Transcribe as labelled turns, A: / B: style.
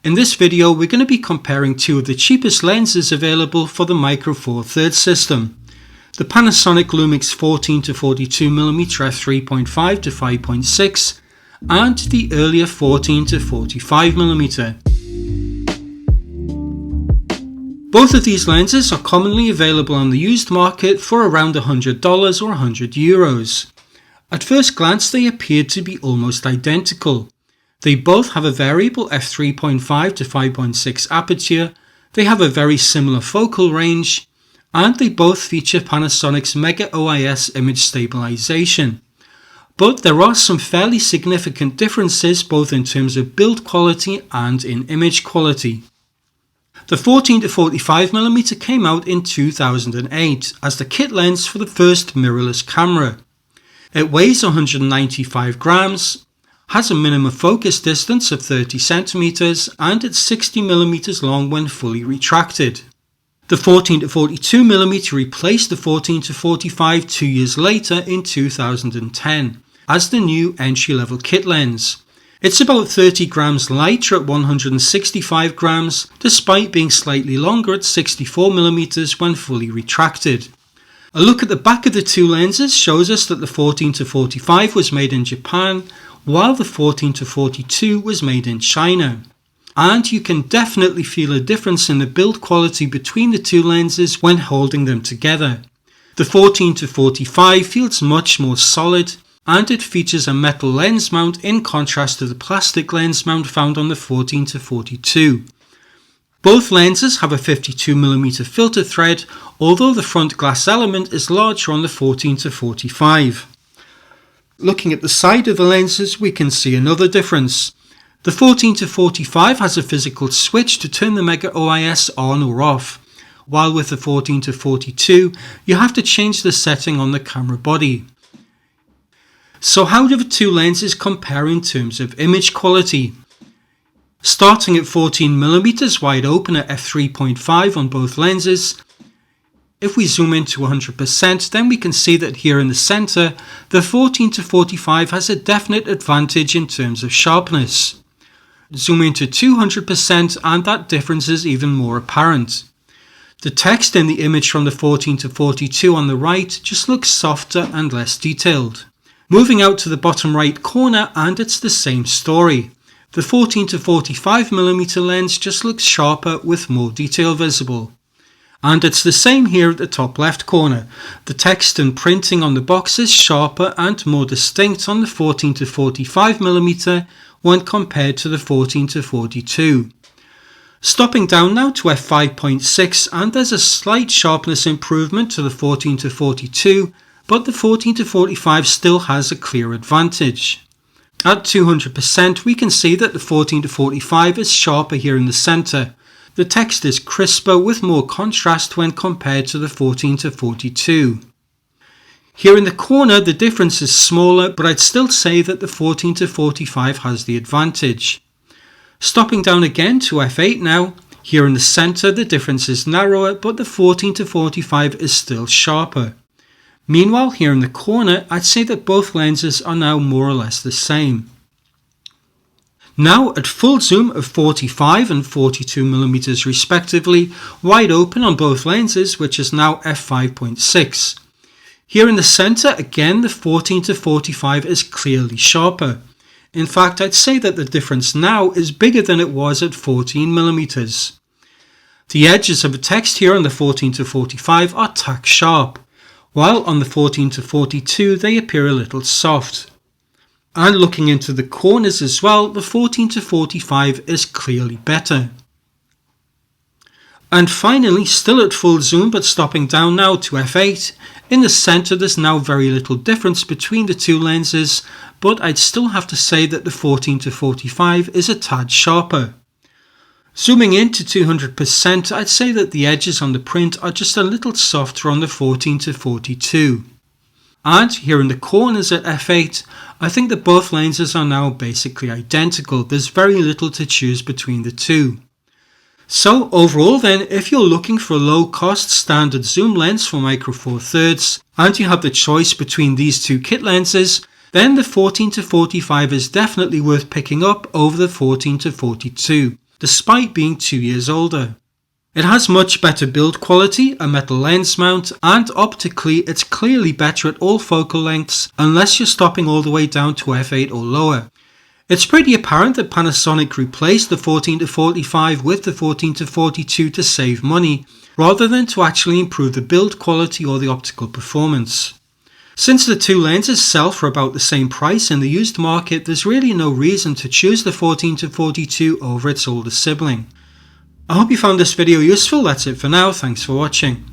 A: In this video we're going to be comparing two of the cheapest lenses available for the Micro Four Thirds system. The Panasonic Lumix 14-42mm f3.5 to 5.6 and the earlier 14-45mm. Both of these lenses are commonly available on the used market for around $100 or €100. At first glance they appeared to be almost identical. They both have a variable f3.5 to 5.6 aperture, they have a very similar focal range, and they both feature Panasonic's Mega OIS image stabilization. But there are some fairly significant differences both in terms of build quality and in image quality. The 14-45mm came out in 2008 as the kit lens for the first mirrorless camera. It weighs 195 grams, has a minimum focus distance of 30 cm and it's 60mm long when fully retracted. The 14-42mm replaced the 14-45 2 years later in 2010 as the new entry-level kit lens. It's about 30 grams lighter at 165 grams, despite being slightly longer at 64mm when fully retracted. A look at the back of the two lenses shows us that the 14-45 was made in Japan, while the 14-42 was made in China. And you can definitely feel a difference in the build quality between the two lenses when holding them together. The 14-45 feels much more solid, and it features a metal lens mount in contrast to the plastic lens mount found on the 14-42. Both lenses have a 52mm filter thread, although the front glass element is larger on the 14-45. Looking at the side of the lenses, we can see another difference. The 14-45 has a physical switch to turn the Mega OIS on or off, while with the 14-42 you have to change the setting on the camera body. So how do the two lenses compare in terms of image quality? Starting at 14mm wide open at f3.5 on both lenses, if we zoom in to 100% then we can see that here in the center the 14-45 has a definite advantage in terms of sharpness. Zoom into 200% and that difference is even more apparent. The text in the image from the 14-42 on the right just looks softer and less detailed. Moving out to the bottom right corner and it's the same story. The 14-45mm lens just looks sharper with more detail visible. And it's the same here at the top left corner. The text and printing on the box is sharper and more distinct on the 14-45mm when compared to the 14-42. Stopping down now to f5.6 and there's a slight sharpness improvement to the 14-42, but the 14-45 still has a clear advantage. At 200% we can see that the 14-45 is sharper here in the center. The text is crisper with more contrast when compared to the 14-42. Here in the corner the difference is smaller, but I'd still say that the 14-45 has the advantage. Stopping down again to f8 now, here in the center the difference is narrower, but the 14-45 is still sharper. Meanwhile, here in the corner, I'd say that both lenses are now more or less the same. Now at full zoom of 45 and 42mm respectively, wide open on both lenses, which is now f5.6. Here in the center, again the 14-45 is clearly sharper. In fact, I'd say that the difference now is bigger than it was at 14mm. The edges of the text here on the 14-45 are tack sharp, while on the 14-42 they appear a little soft. And looking into the corners as well, the 14-45 is clearly better. And finally, still at full zoom but stopping down now to f8, in the center there's now very little difference between the two lenses, but I'd still have to say that the 14-45 is a tad sharper. Zooming in to 200%, I'd say that the edges on the print are just a little softer on the 14-42. And here in the corners at f8, I think that both lenses are now basically identical. There's very little to choose between the two. So overall then, if you're looking for a low cost standard zoom lens for Micro Four Thirds and you have the choice between these two kit lenses, then the 14-45 is definitely worth picking up over the 14-42. despite being 2 years older. It has much better build quality, a metal lens mount, and optically it's clearly better at all focal lengths unless you're stopping all the way down to f8 or lower. It's pretty apparent that Panasonic replaced the 14-45 with the 14-42 to save money, rather than to actually improve the build quality or the optical performance. Since the two lenses sell for about the same price in the used market, there's really no reason to choose the 14-42 over its older sibling. I hope you found this video useful. That's it for now. Thanks for watching.